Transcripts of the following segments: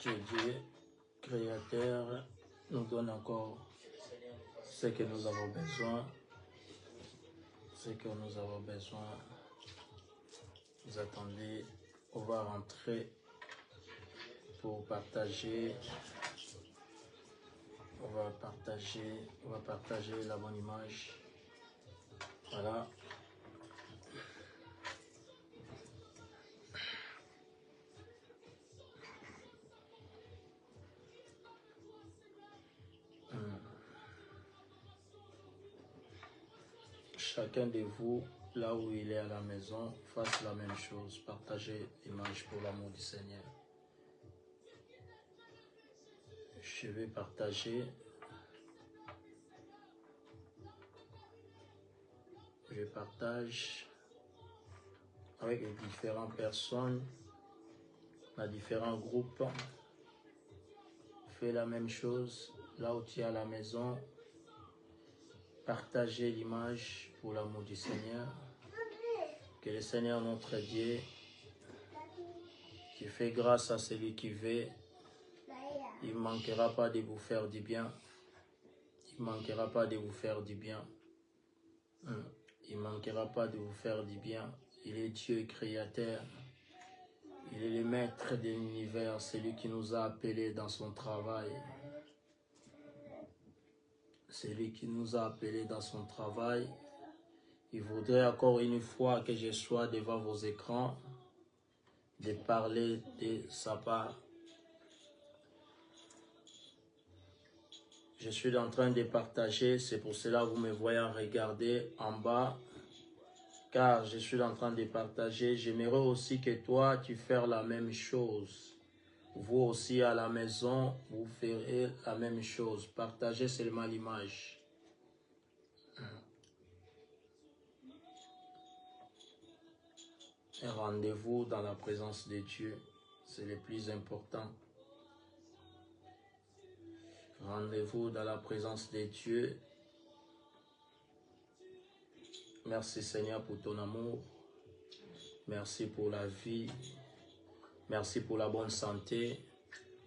Que Dieu, Créateur, nous donne encore ce que nous avons besoin. Ce que nous avons besoin. Vous attendez, on va rentrer pour partager. On va partager la bonne image. Voilà. Chacun de vous, là où il est à la maison, fasse la même chose. Partagez l'image pour l'amour du Seigneur. Je vais partager. Je partage avec les différentes personnes, dans différents groupes. Fais la même chose là où tu es à la maison. Partagez l'image pour l'amour du Seigneur. Que le Seigneur notre Dieu, qui fait grâce à celui qui veut, il ne manquera pas de vous faire du bien. Il ne manquera pas de vous faire du bien. Il ne manquera pas de vous faire du bien. Il est Dieu créateur. Il est le maître de l'univers, celui qui nous a appelés dans son travail. Celui qui nous a appelés dans son travail. Il voudrait encore une fois que je sois devant vos écrans, de parler de sa part. Je suis en train de partager, c'est pour cela que vous me voyez regarder en bas, car je suis en train de partager. J'aimerais aussi que toi, tu fasses la même chose. Vous aussi à la maison, vous ferez la même chose. Partagez seulement l'image. Un rendez-vous dans la présence de Dieu, c'est le plus important. Rendez-vous dans la présence de Dieu. Merci Seigneur pour ton amour. Merci pour la vie. Merci pour la bonne santé.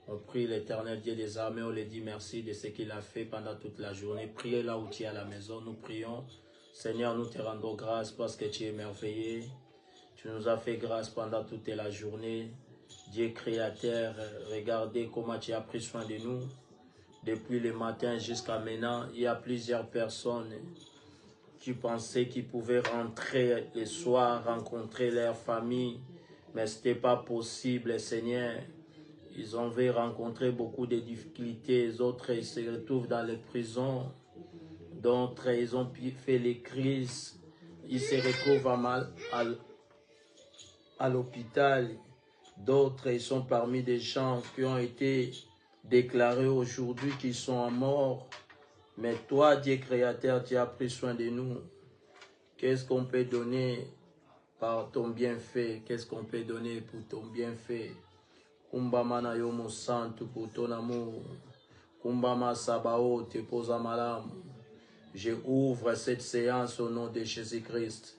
On prie l'Éternel Dieu des armées, on lui dit merci de ce qu'il a fait pendant toute la journée. Priez là où tu es à la maison, nous prions. Seigneur, nous te rendons grâce parce que tu es merveilleux. Tu nous as fait grâce pendant toute la journée. Dieu créateur, regardez comment tu as pris soin de nous. Depuis le matin jusqu'à maintenant, il y a plusieurs personnes qui pensaient qu'ils pouvaient rentrer le soir, rencontrer leur famille. Mais ce n'était pas possible, Seigneur. Ils ont rencontré beaucoup de difficultés. Les autres ils se retrouvent dans les prisons. D'autres, ils ont fait les crises. Ils se retrouvent à l'hôpital. D'autres, ils sont parmi des gens qui ont été déclarés aujourd'hui qu'ils sont en mort. Mais toi, Dieu créateur, tu as pris soin de nous. Qu'est-ce qu'on peut donner par ton bienfait? Qu'est-ce qu'on peut donner pour ton bienfait? Kumbama na yo santo pour ton amour. Kumbama sabao te posa malam. Je ouvre cette séance au nom de Jésus-Christ.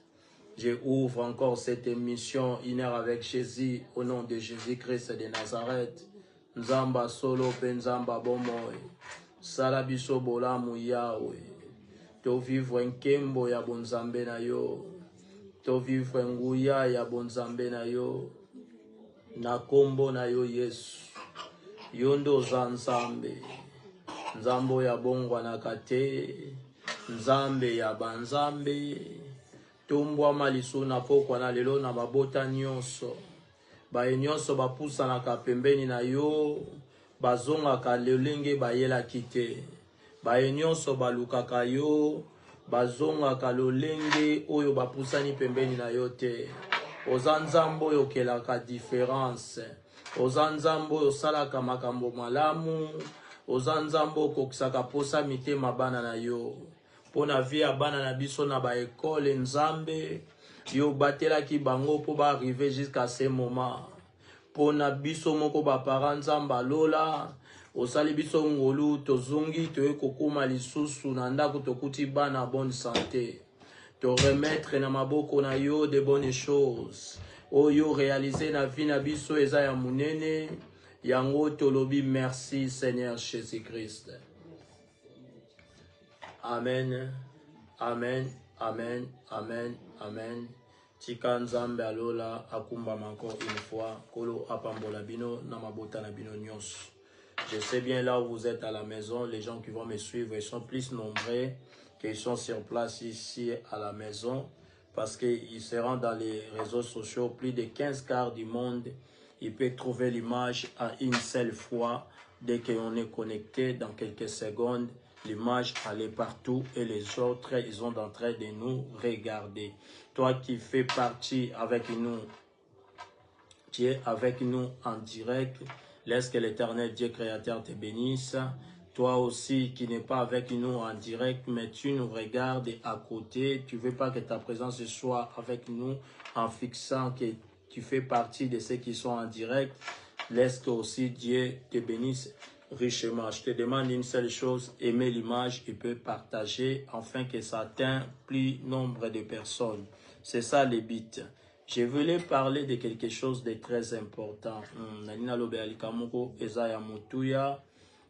Je ouvre encore cette émission Une heure avec Jésus au nom de Jésus-Christ de Nazareth. Nzamba solo penzamba bomoy. Salabiso bolamu Yahweh. To vivre nkembo ya bonzambe na yo. To vivre nguya ya bonzambe na yo. Na kombo na yo Yesu. Yondo za nzambe. Nzambo ya bongwa na kate. Nzambe ya banzambe. Tombwa maliso na pokwa na lelo na babota nyonso. Baye nyonso bapusa na kapembeni na yo. Bazonga ka lelenge bayela kite. Baye nyonso balukaka yo. Bazonga ka lolenge oyo bapusani pembeni na yo te. oza nzambe oyo okelaka différence, oza nzambe oyo osalaka makambo malamu, oza nzambe okokisaka posa mitema bana na yo. Pona vie ya bana na biso na ba ekole nzambe, yo batelaki bango po ba arriver jusqu'à ce moment. Pona biso moko ba parents nzambe alola, osali biso ngolu tozungi toye kokuma lisusu na ndako tokuti bana bonne santé. Te remettre na maboko na yo de bonnes choses. Oyo réaliser na vie na biso eza ya munene. Yango tolobi merci Seigneur Jésus-Christ. Amen. Amen. Amen. Amen. Amen. Tika nzambe alola akumba encore une fois. Kolo apambola bino na mabota na bino nyos. Je sais bien là où vous êtes à la maison, les gens qui vont me suivre, ils sont plus nombreux qu'ils sont sur place ici à la maison. Parce qu'ils seront dans les réseaux sociaux, plus de 15 quarts du monde. Ils peuvent trouver l'image à une seule fois. Dès qu'on est connecté, dans quelques secondes, l'image allait partout et les autres, ils sont en train de nous regarder. Toi qui fais partie avec nous, tu es avec nous en direct. Laisse que l'Éternel Dieu créateur te bénisse. Toi aussi qui n'es pas avec nous en direct, mais tu nous regardes à côté. Tu ne veux pas que ta présence soit avec nous en fixant que tu fais partie de ceux qui sont en direct. Laisse que aussi Dieu te bénisse richement. Je te demande une seule chose, aimer l'image et peut partager afin que ça atteigne plus nombre de personnes. C'est ça le but. Je voulais parler de quelque chose de très important. Nanina lobe alikamoko ezaya mutuya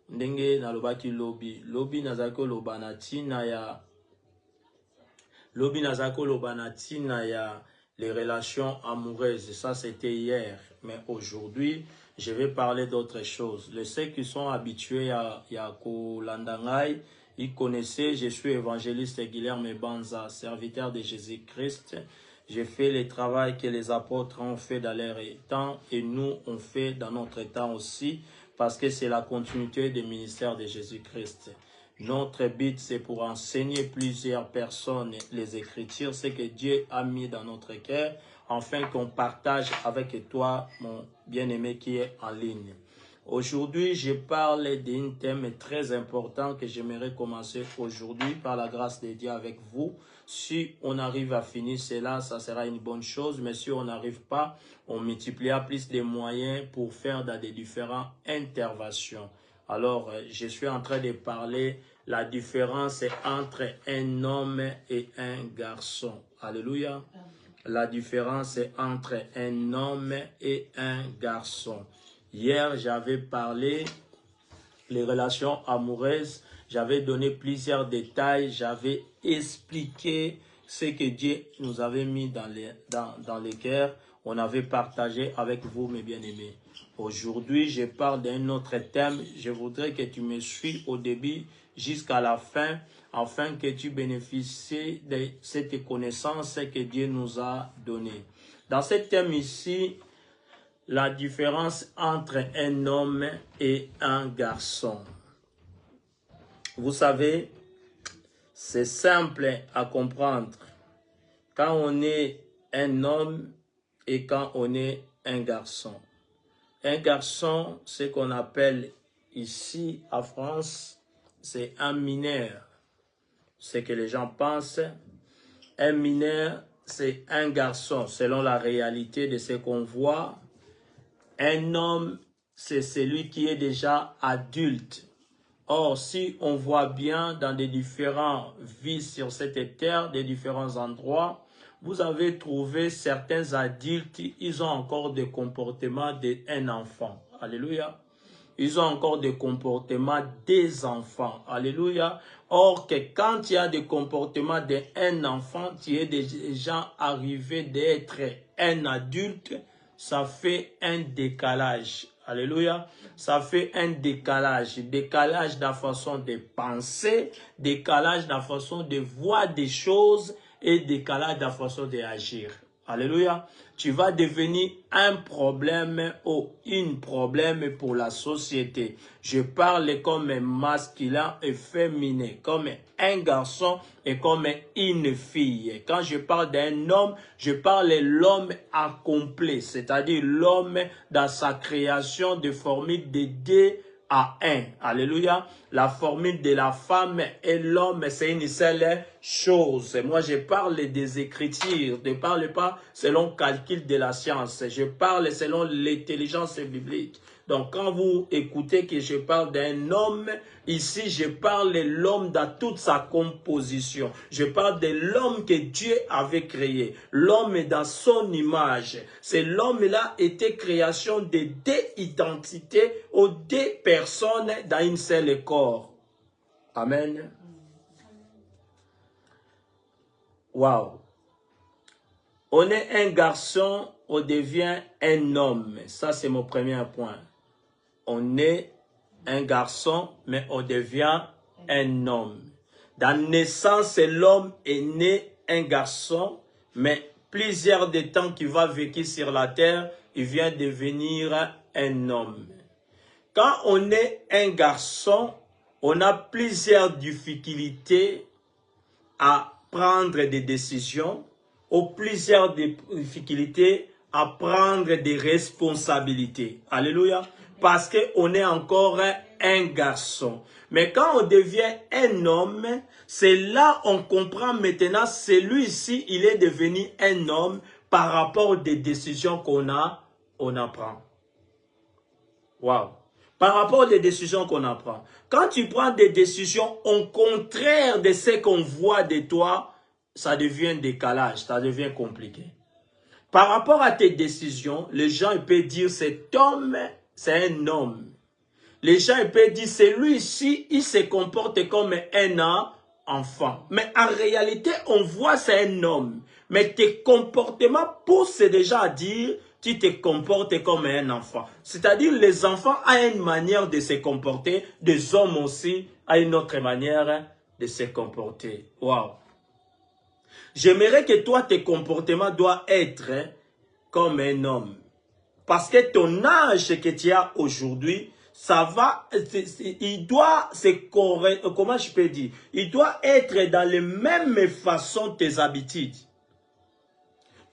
ndenge nalobaki lobi nazako lobanati na ya les relations amoureuses. Ça c'était hier, mais aujourd'hui je vais parler d'autre chose. Les ceux qui sont habitués à Kolandangai, ils connaissaient, je suis évangéliste Guilherme Banza, serviteur de Jésus-Christ. J'ai fait le travail que les apôtres ont fait dans leur temps et nous on fait dans notre temps aussi parce que c'est la continuité du ministère de Jésus-Christ. Notre but c'est pour enseigner plusieurs personnes les Écritures, ce que Dieu a mis dans notre cœur, afin qu'on partage avec toi, mon bien-aimé qui est en ligne. Aujourd'hui, je parle d'un thème très important que j'aimerais commencer aujourd'hui par la grâce de Dieu avec vous. Si on arrive à finir cela, ça sera une bonne chose. Mais si on n'arrive pas, on multipliera plus de moyens pour faire dans des différentes interventions. Alors, je suis en train de parler la différence entre un homme et un garçon. Alléluia. La différence entre un homme et un garçon. Hier, j'avais parlé les relations amoureuses. J'avais donné plusieurs détails. J'avais expliqué ce que Dieu nous avait mis dans les cœurs. On avait partagé avec vous, mes bien-aimés. Aujourd'hui, je parle d'un autre thème. Je voudrais que tu me suives au début jusqu'à la fin, afin que tu bénéficies de cette connaissance que Dieu nous a donnée. Dans ce thème ici, la différence entre un homme et un garçon. Vous savez, c'est simple à comprendre. Quand on est un homme et quand on est un garçon. Un garçon, ce qu'on appelle ici en France, c'est un mineur. Ce que les gens pensent, un mineur, c'est un garçon, selon la réalité de ce qu'on voit. Un homme, c'est celui qui est déjà adulte. Or, si on voit bien dans des différents vies sur cette terre, des différents endroits, vous avez trouvé certains adultes, ils ont encore des comportements d'un enfant. Alléluia. Ils ont encore des comportements des enfants. Alléluia. Or, que quand il y a des comportements d'un enfant, tu es déjà arrivé d'être un adulte, ça fait un décalage. Alléluia. Ça fait un décalage. Décalage de la façon de penser, décalage de la façon de voir des choses et décalage de la façon d'agir. Alléluia. Tu vas devenir un problème ou une problème pour la société. Je parle comme un masculin et féminin, comme un garçon et comme une fille. Quand je parle d'un homme, je parle de l'homme accompli, c'est-à-dire l'homme dans sa création de formule de deux à un. Alléluia. La formule de la femme et l'homme, c'est une seule chose. Moi, je parle des Écritures. Je ne parle pas selon le calcul de la science. Je parle selon l'intelligence biblique. Donc, quand vous écoutez que je parle d'un homme, ici, je parle de l'homme dans toute sa composition. Je parle de l'homme que Dieu avait créé. L'homme dans son image. C'est l'homme-là était création de deux identités ou deux personnes dans une seule corps. Amen. Wow. On est un garçon, on devient un homme. Ça, c'est mon premier point. On est un garçon, mais on devient un homme. Dans la naissance, l'homme est né un garçon, mais plusieurs des temps qu'il va vécu sur la terre, il vient devenir un homme. Quand on est un garçon, on a plusieurs difficultés à prendre des décisions ou plusieurs difficultés à prendre des responsabilités. Alléluia. Parce qu'on est encore un garçon. Mais quand on devient un homme, c'est là on comprend maintenant, celui-ci, il est devenu un homme par rapport aux décisions on apprend. Wow. Par rapport aux décisions qu'on apprend. Quand tu prends des décisions au contraire de ce qu'on voit de toi, ça devient un décalage, ça devient compliqué. Par rapport à tes décisions, les gens ils peuvent dire cet homme, c'est un homme. Les gens ils peuvent dire celui-ci, il se comporte comme un enfant. Mais en réalité, on voit c'est un homme. Mais tes comportements poussent déjà à dire tu te comportes comme un enfant. C'est-à-dire les enfants ont une manière de se comporter, des hommes aussi ont une autre manière de se comporter. Wow. J'aimerais que toi, tes comportements doivent être comme un homme. Parce que ton âge que tu as aujourd'hui, ça va, il doit se correspondre, comment je peux dire, il doit être dans les mêmes façons tes habitudes.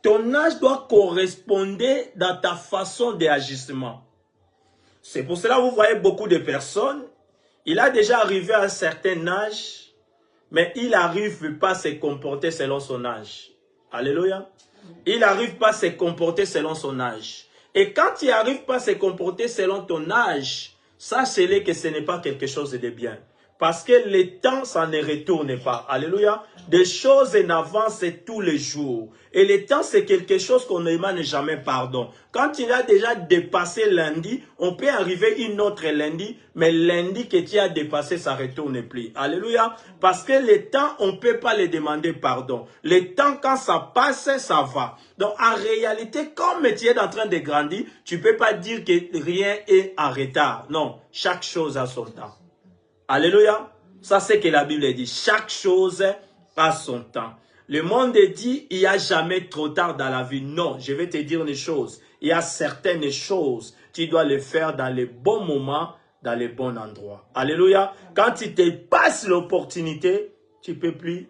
Ton âge doit correspondre dans ta façon d'agissement. C'est pour cela que vous voyez beaucoup de personnes, il a déjà arrivé à un certain âge, mais il n'arrive pas à se comporter selon son âge. Alléluia. Il n'arrive pas à se comporter selon son âge. Et quand il n'arrive pas à se comporter selon ton âge, sachez-le que ce n'est pas quelque chose de bien. Parce que le temps, ça ne retourne pas. Alléluia. Des choses n'avancent tous les jours. Et le temps, c'est quelque chose qu'on ne demande jamais pardon. Quand il a déjà dépassé lundi, on peut arriver une autre lundi, mais lundi que tu as dépassé, ça ne retourne plus. Alléluia. Parce que le temps, on ne peut pas le demander pardon. Le temps, quand ça passe, ça va. Donc, en réalité, comme tu es en train de grandir, tu ne peux pas dire que rien est en retard. Non, chaque chose a son temps. Alléluia. Ça, c'est que la Bible dit. Chaque chose a son temps. Le monde dit, il n'y a jamais trop tard dans la vie. Non, je vais te dire une chose. Il y a certaines choses, tu dois les faire dans les bons moments, dans les bons endroits. Alléluia. Quand tu te passes l'opportunité, tu ne peux plus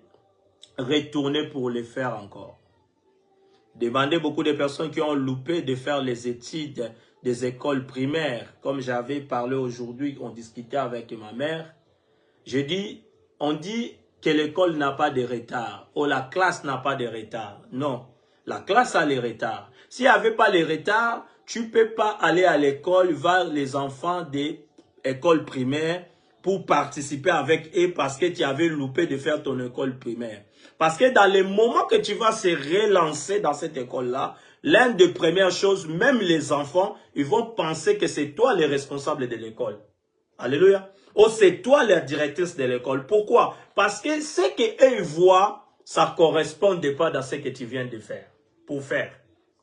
retourner pour les faire encore. Demandez beaucoup de personnes qui ont loupé de faire les études des écoles primaires. Comme j'avais parlé aujourd'hui, on discutait avec ma mère. Je dis, on dit que l'école n'a pas de retard. Ou la classe n'a pas de retard. Non, la classe a les retards. S'il n'y avait pas les retards, tu ne peux pas aller à l'école vers les enfants des écoles primaires pour participer avec eux parce que tu avais loupé de faire ton école primaire. Parce que dans les moments que tu vas se relancer dans cette école-là, l'une des premières choses, même les enfants, ils vont penser que c'est toi le responsable de l'école. Alléluia. Ou c'est toi la directrice de l'école. Pourquoi? Parce que ce qu'eux voient, ça ne correspond pas dans ce que tu viens de faire. Pour faire.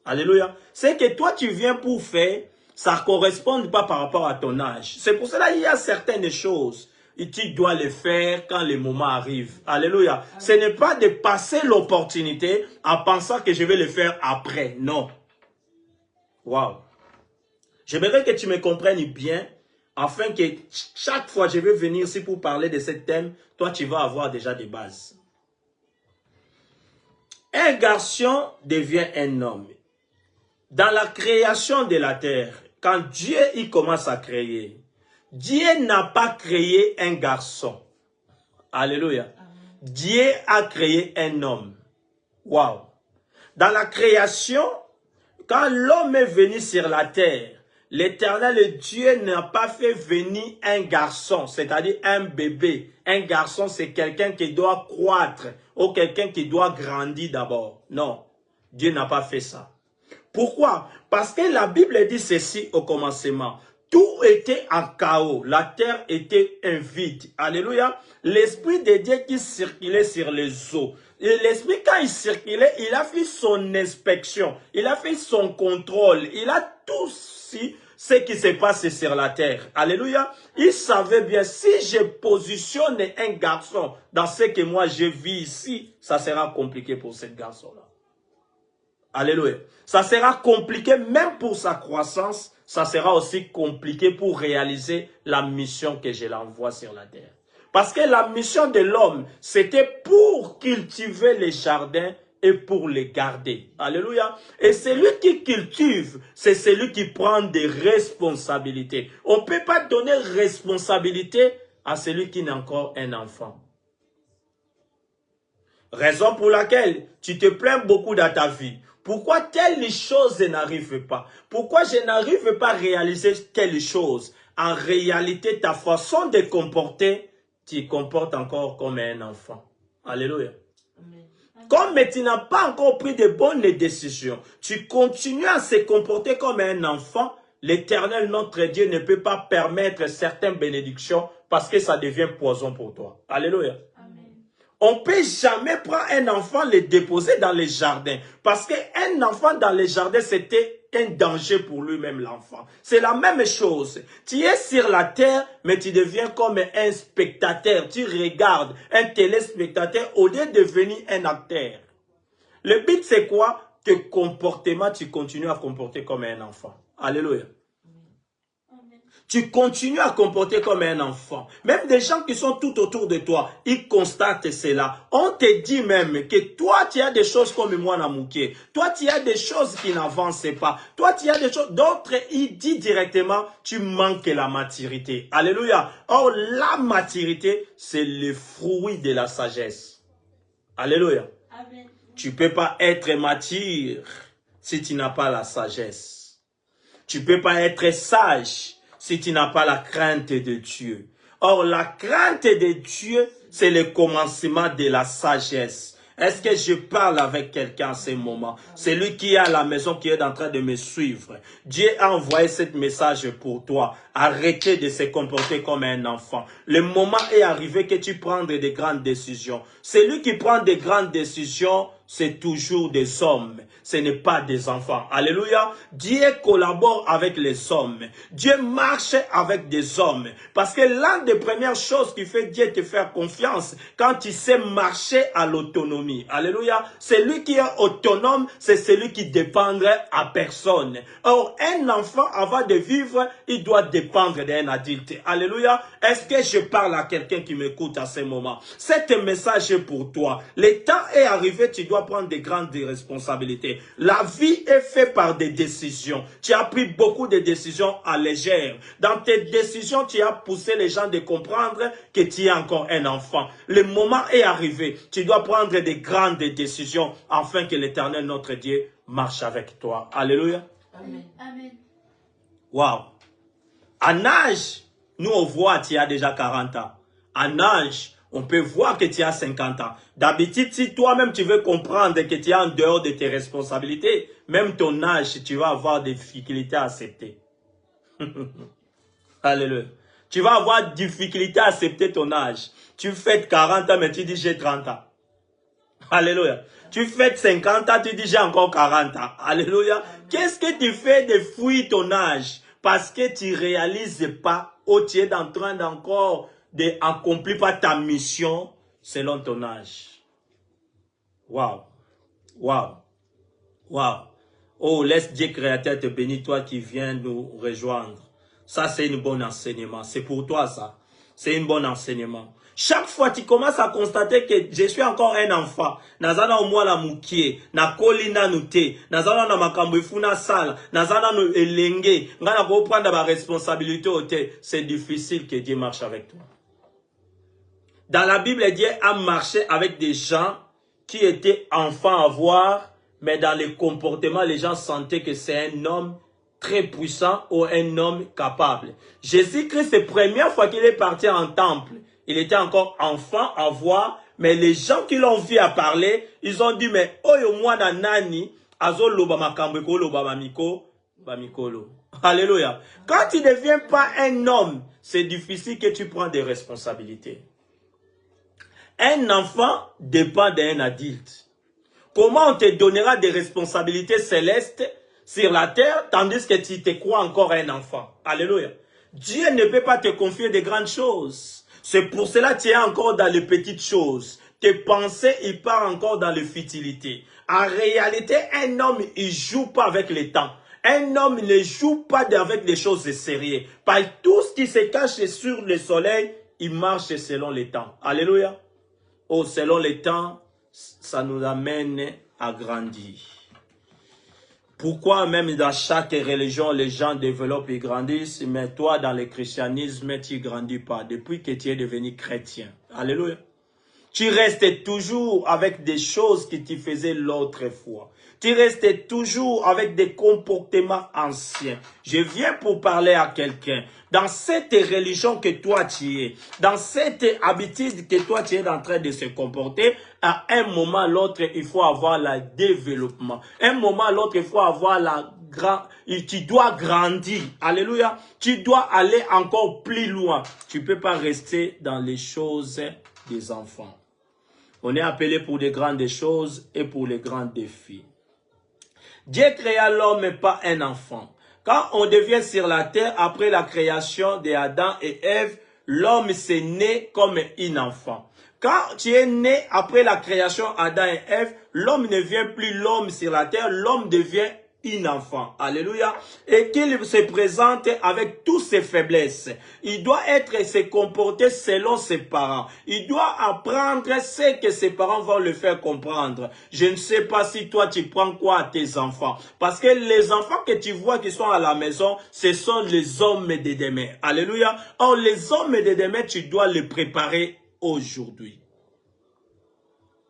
Alléluia. Ce que toi tu viens pour faire, ça ne correspond pas par rapport à ton âge. C'est pour cela qu'il y a certaines choses. Et tu dois le faire quand le moment arrive. Alléluia. Ce n'est pas de passer l'opportunité en pensant que je vais le faire après. Non. Wow. J'aimerais que tu me comprennes bien, afin que chaque fois que je vais venir ici pour parler de ce thème, toi tu vas avoir déjà des bases. Un garçon devient un homme. Dans la création de la terre, quand Dieu il commence à créer, Dieu n'a pas créé un garçon. Alléluia. Dieu a créé un homme. Wow. Dans la création, quand l'homme est venu sur la terre, l'Éternel Dieu n'a pas fait venir un garçon, c'est-à-dire un bébé. Un garçon, c'est quelqu'un qui doit croître ou quelqu'un qui doit grandir d'abord. Non, Dieu n'a pas fait ça. Pourquoi? Parce que la Bible dit ceci au commencement. Tout était en chaos. La terre était un vide. Alléluia. L'Esprit de Dieu qui circulait sur les eaux. Et l'Esprit, quand il circulait, il a fait son inspection. Il a fait son contrôle. Il a tout ce qui se passe sur la terre. Alléluia. Il savait bien, si je positionne un garçon dans ce que moi je vis ici, ça sera compliqué pour ce garçon-là. Alléluia. Ça sera compliqué même pour sa croissance. Ça sera aussi compliqué pour réaliser la mission que je l'envoie sur la terre. Parce que la mission de l'homme, c'était pour cultiver les jardins et pour les garder. Alléluia. Et celui qui cultive, c'est celui qui prend des responsabilités. On ne peut pas donner responsabilité à celui qui n'est encore un enfant. Raison pour laquelle tu te plains beaucoup dans ta vie. Pourquoi telle chose n'arrive pas? Pourquoi je n'arrive pas à réaliser telle chose? En réalité, ta façon de comporter, tu te comportes encore comme un enfant. Alléluia. Amen. Comme tu n'as pas encore pris de bonnes décisions, tu continues à se comporter comme un enfant, l'Éternel, notre Dieu, ne peut pas permettre certaines bénédictions parce que ça devient poison pour toi. Alléluia. On ne peut jamais prendre un enfant et le déposer dans les jardins. Parce qu'un enfant dans les jardins, c'était un danger pour lui-même, l'enfant. C'est la même chose. Tu es sur la terre, mais tu deviens comme un spectateur. Tu regardes un téléspectateur au lieu de devenir un acteur. Le but, c'est quoi? Que comportement, tu continues à comporter comme un enfant. Alléluia. Tu continues à comporter comme un enfant. Même des gens qui sont tout autour de toi, ils constatent cela. On te dit même que toi, tu as des choses comme moi, Namouké. Toi, tu as des choses qui n'avancent pas. Toi, tu as des choses. D'autres, ils disent directement, tu manques la maturité. Alléluia. Or, la maturité, c'est le fruit de la sagesse. Alléluia. Amen. Tu ne peux pas être mature si tu n'as pas la sagesse. Tu ne peux pas être sage si tu n'as pas la crainte de Dieu. Or, la crainte de Dieu, c'est le commencement de la sagesse. Est-ce que je parle avec quelqu'un en ce moment? C'est lui qui est à la maison, qui est en train de me suivre. Dieu a envoyé ce message pour toi. Arrêtez de se comporter comme un enfant. Le moment est arrivé que tu prends de grandes décisions. Celui qui prend de grandes décisions, c'est toujours des hommes. Ce n'est pas des enfants. Alléluia. Dieu collabore avec les hommes. Dieu marche avec des hommes. Parce que l'une des premières choses qui fait Dieu te faire confiance, quand tu sais marcher à l'autonomie. Alléluia. Celui qui est autonome, c'est celui qui dépendrait à personne. Or, un enfant, avant de vivre, il doit dépendre d'un adulte. Alléluia. Est-ce que je parle à quelqu'un qui m'écoute à ce moment? C'est un message pour toi. Le temps est arrivé, tu dois prendre de grandes responsabilités. La vie est faite par des décisions. Tu as pris beaucoup de décisions à légère. Dans tes décisions, tu as poussé les gens de comprendre que tu es encore un enfant. Le moment est arrivé. Tu dois prendre de grandes décisions afin que l'Éternel, notre Dieu, marche avec toi. Alléluia. Amen. Amen. Wow. En âge, nous on voit tu as déjà 40 ans. En âge, on peut voir que tu as 50 ans. D'habitude, si toi-même tu veux comprendre que tu es en dehors de tes responsabilités, même ton âge, tu vas avoir des difficultés à accepter. Alléluia. Tu vas avoir des difficultés à accepter ton âge. Tu fêtes 40 ans, mais tu dis j'ai 30 ans. Alléluia. Tu fêtes 50 ans, tu dis j'ai encore 40 ans. Alléluia. Qu'est-ce que tu fais de fuir ton âge? Parce que tu ne réalises pas ou tu es en train d'encore d'accomplir pas ta mission selon ton âge. Waouh. Waouh. Waouh. Oh, laisse Dieu créateur te bénir, toi qui viens nous rejoindre. Ça, c'est un bon enseignement. C'est pour toi, ça. C'est un bon enseignement. Chaque fois, tu commences à constater que je suis encore un enfant. Nazana au moins la moukie, na kolina nute, nazana na makambefu na sala, nazana no elenge, ngana ko prendre ma responsabilité au te. C'est difficile que Dieu marche avec toi. Dans la Bible, Dieu a marché avec des gens qui étaient enfants à voir, mais dans le comportement, les gens sentaient que c'est un homme très puissant ou un homme capable. Jésus-Christ, c'est la première fois qu'il est parti en temple. Il était encore enfant à voir, mais les gens qui l'ont vu à parler, ils ont dit, mais oyo mwana nani, azo loba makambeko loba bamikolo. Alléluia. Quand tu ne deviens pas un homme, c'est difficile que tu prends des responsabilités. Un enfant dépend d'un adulte. Comment on te donnera des responsabilités célestes sur la terre, tandis que tu te crois encore un enfant? Alléluia. Dieu ne peut pas te confier de grandes choses. C'est pour cela que tu es encore dans les petites choses. Tes pensées, ils partent encore dans les futilités. En réalité, un homme, il ne joue pas avec le temps. Un homme ne joue pas avec des choses sérieuses. Par tout ce qui se cache sur le soleil, il marche selon le temps. Alléluia. Oh, selon le temps, ça nous amène à grandir. Pourquoi même dans chaque religion, les gens développent et grandissent, mais toi, dans le christianisme, tu ne grandis pas depuis que tu es devenu chrétien. Alléluia. Tu restes toujours avec des choses que tu faisais l'autre fois. Tu restes toujours avec des comportements anciens. Je viens pour parler à quelqu'un. Dans cette religion que toi tu es, dans cette habitude que toi tu es en train de se comporter, à un moment ou l'autre, il faut avoir le développement. Un moment ou l'autre, il faut avoir tu dois grandir. Alléluia. Tu dois aller encore plus loin. Tu ne peux pas rester dans les choses des enfants. On est appelé pour des grandes choses et pour les grands défis. Dieu créa l'homme et pas un enfant. Quand on devient sur la terre, après la création d'Adam et Ève, l'homme s'est né comme un enfant. Quand tu es né après la création d'Adam et Ève, l'homme ne devient plus l'homme sur la terre, l'homme devient un enfant. Alléluia. Et qu'il se présente avec toutes ses faiblesses. Il doit se comporter selon ses parents. Il doit apprendre ce que ses parents vont le faire comprendre. Je ne sais pas si toi tu prends quoi à tes enfants. Parce que les enfants que tu vois qui sont à la maison, ce sont les hommes de demain. Alléluia. Or, les hommes de demain, tu dois les préparer aujourd'hui.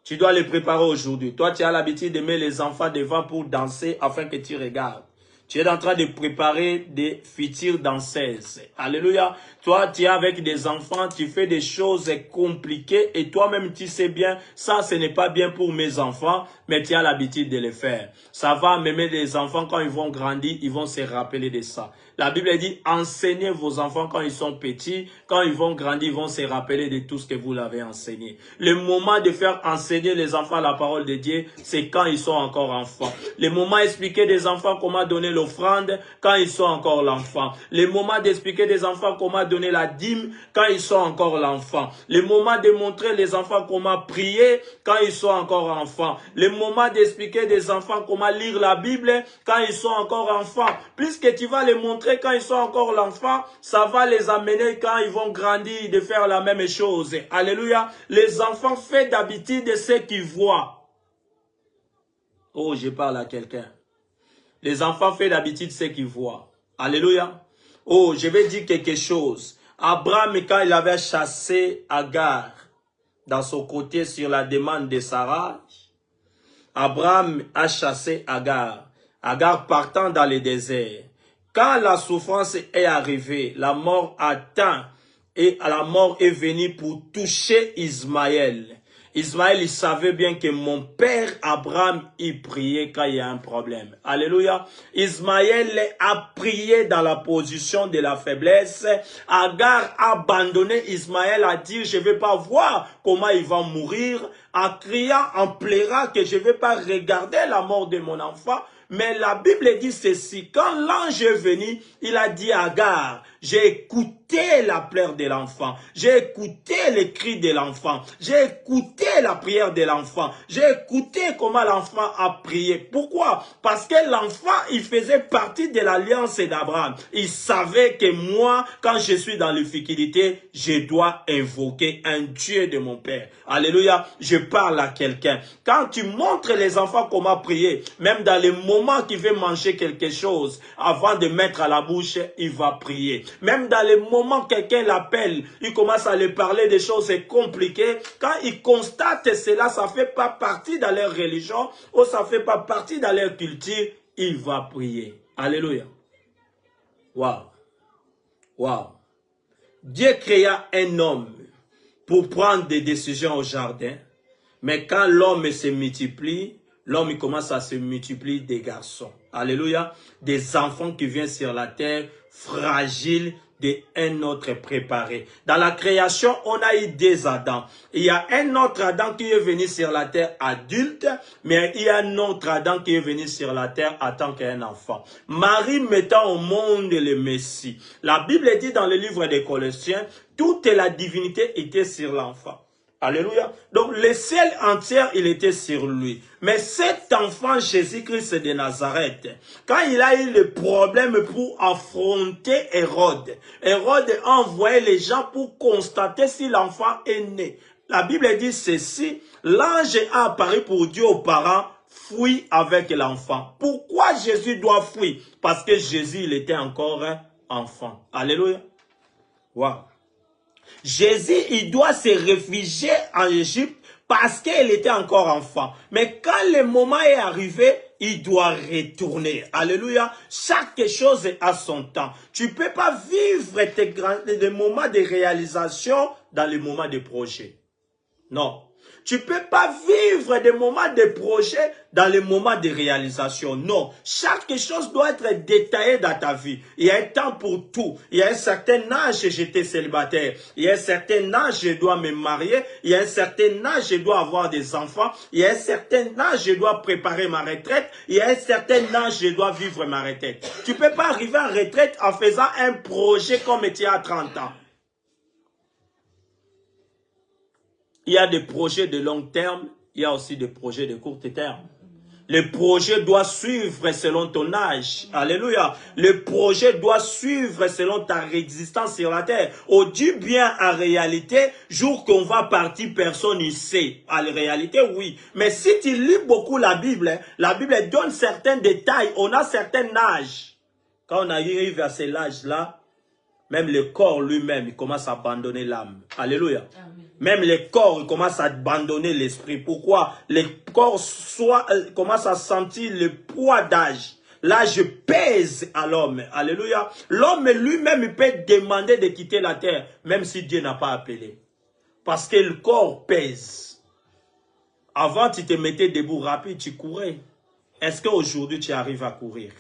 Tu dois les préparer aujourd'hui. Toi, tu as l'habitude d'aimer les enfants devant pour danser afin que tu regardes. Tu es en train de préparer des futures danseuses. Alléluia. Toi, tu es avec des enfants, tu fais des choses compliquées et toi-même, tu sais bien, ça, ce n'est pas bien pour mes enfants, mais tu as l'habitude de les faire. Ça va m'aimer les enfants quand ils vont grandir, ils vont se rappeler de ça. La Bible dit, enseignez vos enfants quand ils sont petits, quand ils vont grandir, ils vont se rappeler de tout ce que vous l'avez enseigné. Le moment de faire enseigner les enfants la parole de Dieu, c'est quand ils sont encore enfants. Le moment d'expliquer des enfants comment donner l'offrande, quand ils sont encore l'enfant. Le moment d'expliquer des enfants comment donner la dîme, quand ils sont encore l'enfant. Le moment de montrer les enfants comment prier, quand ils sont encore enfants. Le moment d'expliquer des enfants comment lire la Bible, quand ils sont encore enfants. Puisque tu vas les montrer quand ils sont encore l'enfant, ça va les amener quand ils vont grandir de faire la même chose. Alléluia. Les enfants font d'habitude ce qu'ils voient. Oh, je parle à quelqu'un. Les enfants font d'habitude ce qu'ils voient. Alléluia. Oh, je vais dire quelque chose. Abraham, quand il avait chassé Agar dans son côté sur la demande de Sarah, Abraham a chassé Agar. Agar partant dans le désert. Quand la souffrance est arrivée, la mort atteint et la mort est venue pour toucher Ismaël. Ismaël, il savait bien que mon père Abraham, il priait quand il y a un problème. Alléluia. Ismaël a prié dans la position de la faiblesse. Agar a abandonné Ismaël, a dit, je ne vais pas voir comment il va mourir, en criant, en pleurant que je ne vais pas regarder la mort de mon enfant. Mais la Bible dit ceci, quand l'ange est venu, il a dit à Agar, J'ai écouté la plainte de l'enfant. J'ai écouté les cris de l'enfant. J'ai écouté la prière de l'enfant. J'ai écouté comment l'enfant a prié. Pourquoi? Parce que l'enfant, il faisait partie de l'alliance d'Abraham. Il savait que moi, quand je suis dans la difficulté, je dois invoquer un Dieu de mon Père. Alléluia. Je parle à quelqu'un. Quand tu montres les enfants comment prier, même dans les moments qu'il veut manger quelque chose, avant de mettre à la bouche, il va prier. Même dans les moments quelqu'un l'appelle, il commence à lui parler des choses compliquées. Quand il constate cela, ça ne fait pas partie de leur religion ou ça ne fait pas partie de leur culture, il va prier. Alléluia. Waouh. Waouh. Dieu créa un homme pour prendre des décisions au jardin. Mais quand l'homme se multiplie, l'homme il commence à se multiplier des garçons. Alléluia. Des enfants qui viennent sur la terre, fragiles, d'un autre préparé. Dans la création, on a eu deux Adams. Il y a un autre Adam qui est venu sur la terre adulte, mais il y a un autre Adam qui est venu sur la terre en tant qu'un enfant. Marie mettant au monde le Messie. La Bible dit dans le livre des Colossiens, toute la divinité était sur l'enfant. Alléluia. Donc, le ciel entier, il était sur lui. Mais cet enfant, Jésus-Christ de Nazareth, quand il a eu le problème pour affronter Hérode, Hérode a envoyé les gens pour constater si l'enfant est né. La Bible dit ceci, l'ange a apparu pour dire aux parents, fuis avec l'enfant. Pourquoi Jésus doit fuir? Parce que Jésus, il était encore un enfant. Alléluia. Waouh. Jésus, il doit se réfugier en Égypte parce qu'il était encore enfant. Mais quand le moment est arrivé, il doit retourner. Alléluia. Chaque chose a son temps. Tu ne peux pas vivre des moments de réalisation dans les moments de projet. Non. Tu ne peux pas vivre des moments de projet dans les moments de réalisation. Non. Chaque chose doit être détaillée dans ta vie. Il y a un temps pour tout. Il y a un certain âge, j'étais célibataire. Il y a un certain âge, je dois me marier. Il y a un certain âge, je dois avoir des enfants. Il y a un certain âge, je dois préparer ma retraite. Il y a un certain âge, je dois vivre ma retraite. Tu ne peux pas arriver en retraite en faisant un projet comme tu as 30 ans. Il y a des projets de long terme, il y a aussi des projets de court terme. Le projet doit suivre selon ton âge. Alléluia. Le projet doit suivre selon ta existence sur la terre. On dit bien en réalité, jour qu'on va partir, personne ne sait. En réalité, oui. Mais si tu lis beaucoup la Bible donne certains détails. On a certains âges. Quand on arrive à cet âge-là, même le corps lui-même, il commence à abandonner l'âme. Alléluia. Amen. Même le corps, il commence à abandonner l'esprit. Pourquoi? Le corps commence à sentir le poids d'âge. L'âge pèse à l'homme. Alléluia. L'homme lui-même, il peut demander de quitter la terre, même si Dieu n'a pas appelé. Parce que le corps pèse. Avant, tu te mettais debout rapide, tu courais. Est-ce qu'aujourd'hui, tu arrives à courir?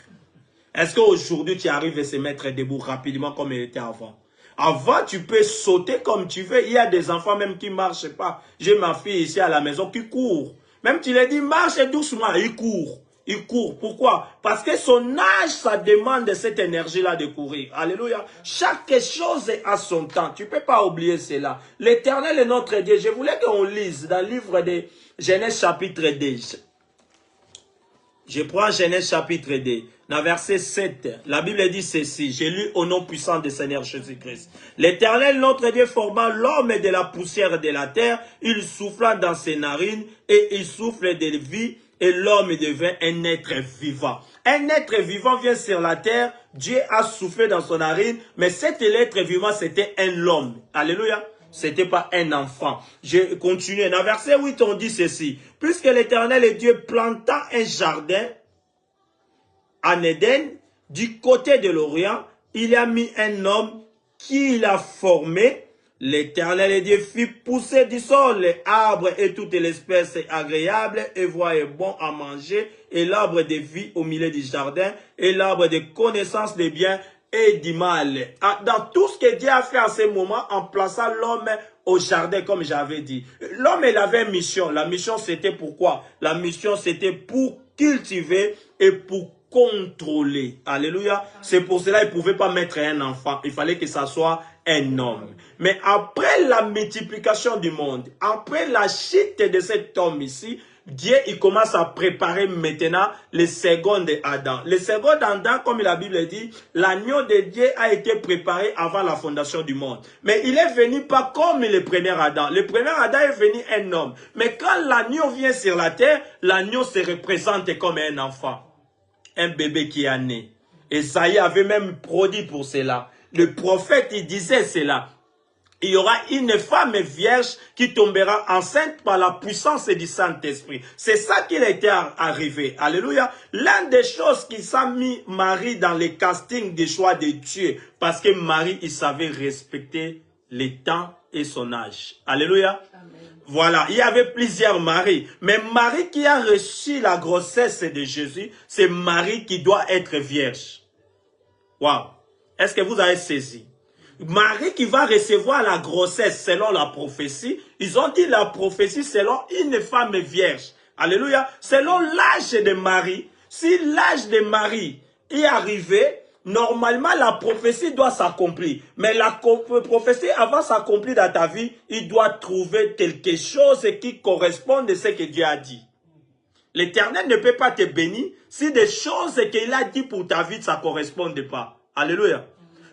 Est-ce qu'aujourd'hui, tu arrives à se mettre debout rapidement comme il était avant? Avant, tu peux sauter comme tu veux. Il y a des enfants même qui ne marchent pas. J'ai ma fille ici à la maison qui court. Même tu lui dis, marche doucement. Il court. Il court. Pourquoi? Parce que son âge, ça demande cette énergie-là de courir. Alléluia. Chaque chose a son temps. Tu ne peux pas oublier cela. L'Éternel est notre Dieu. Je voulais qu'on lise dans le livre de Genèse chapitre 2. Je prends Genèse chapitre 2. Dans verset 7, la Bible dit ceci, j'ai lu au nom puissant du Seigneur Jésus-Christ. L'Éternel, notre Dieu, forma l'homme de la poussière de la terre, il souffla dans ses narines et il souffle de vie et l'homme devint un être vivant. Un être vivant vient sur la terre, Dieu a soufflé dans son narine, mais cet être vivant, c'était un homme. Alléluia. C'était pas un enfant. Je continue. Dans verset 8, on dit ceci. Puisque l'Éternel et Dieu planta un jardin en Éden, du côté de l'Orient, il a mis un homme qu'il a formé. L'Éternel et Dieu fit pousser du sol les arbres et toutes les espèces agréables et voyaient bon à manger, et l'arbre de vie au milieu du jardin, et l'arbre de connaissance des biens et du mal. Dans tout ce que Dieu a fait en ce moment, en plaçant l'homme au jardin, comme j'avais dit. L'homme, il avait une mission. La mission, c'était pourquoi? La mission, c'était pour cultiver et pour contrôler. Alléluia. C'est pour cela qu'il ne pouvait pas mettre un enfant. Il fallait que ça soit un homme. Mais après la multiplication du monde, après la chute de cet homme ici, Dieu, il commence à préparer maintenant le second Adam. Le second Adam, comme la Bible dit, l'agneau de Dieu a été préparé avant la fondation du monde. Mais il est venu pas comme le premier Adam. Le premier Adam est venu un homme. Mais quand l'agneau vient sur la terre, l'agneau se représente comme un enfant. Un bébé qui est né. Esaïe avait même produit pour cela. Le prophète, il disait cela. Il y aura une femme vierge qui tombera enceinte par la puissance du Saint-Esprit. C'est ça qu'il était arrivé. Alléluia. L'une des choses qui s'est mis Marie dans le casting des choix de Dieu. Parce que Marie, il savait respecter les temps et son âge. Alléluia. Amen. Voilà, il y avait plusieurs Maries. Mais Marie qui a reçu la grossesse de Jésus, c'est Marie qui doit être vierge. Waouh. Est-ce que vous avez saisi? Marie qui va recevoir la grossesse selon la prophétie, ils ont dit la prophétie selon une femme vierge. Alléluia. Selon l'âge de Marie, si l'âge de Marie est arrivé, normalement la prophétie doit s'accomplir. Mais la prophétie avant s'accomplir dans ta vie, il doit trouver quelque chose qui corresponde à ce que Dieu a dit. L'Éternel ne peut pas te bénir si des choses qu'il a dit pour ta vie, ça ne correspond pas. Alléluia.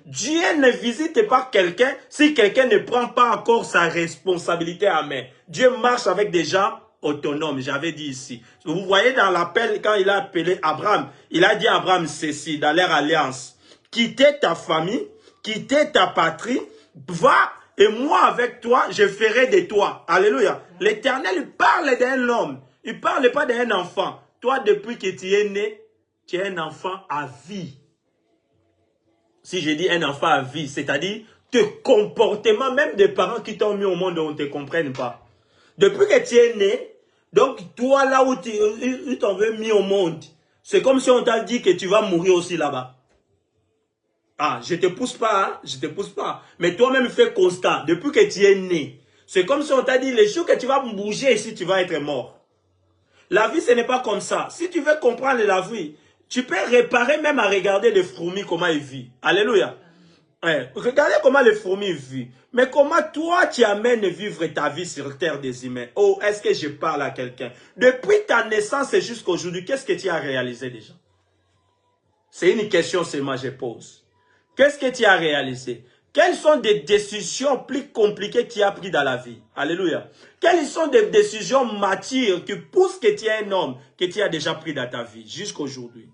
Dieu ne visite pas quelqu'un si quelqu'un ne prend pas encore sa responsabilité à main. Dieu marche avec des gens autonomes, j'avais dit ici. Vous voyez dans l'appel, quand il a appelé Abraham, il a dit à Abraham ceci, dans leur alliance. Quittez ta famille, quittez ta patrie, va et moi avec toi, je ferai de toi. Alléluia. L'Éternel parle d'un homme, il ne parle pas d'un enfant. Toi, depuis que tu es né, tu es un enfant à vie. Si je dis un enfant à vie, c'est-à-dire tes comportements, même des parents qui t'ont mis au monde, on ne te comprenne pas. Depuis que tu es né, donc toi là où ils t'ont mis au monde, c'est comme si on t'a dit que tu vas mourir aussi là-bas. Ah, je ne te pousse pas, hein? Je ne te pousse pas. Mais toi-même fais constat, depuis que tu es né, c'est comme si on t'a dit les jours que tu vas bouger ici, tu vas être mort. La vie, ce n'est pas comme ça. Si tu veux comprendre la vie, tu peux réparer même à regarder les fourmis, comment ils vivent. Alléluia. Ouais. Regardez comment les fourmis vivent. Mais comment toi, tu amènes vivre ta vie sur terre des humains. Oh, est-ce que je parle à quelqu'un? Depuis ta naissance jusqu'à aujourd'hui, qu'est-ce que tu as réalisé déjà? C'est une question seulement que je pose. Qu'est-ce que tu as réalisé? Quelles sont des décisions plus compliquées que tu as prises dans la vie? Alléluia. Quelles sont des décisions matures qui poussent que tu es un homme que tu as déjà pris dans ta vie jusqu'à aujourd'hui?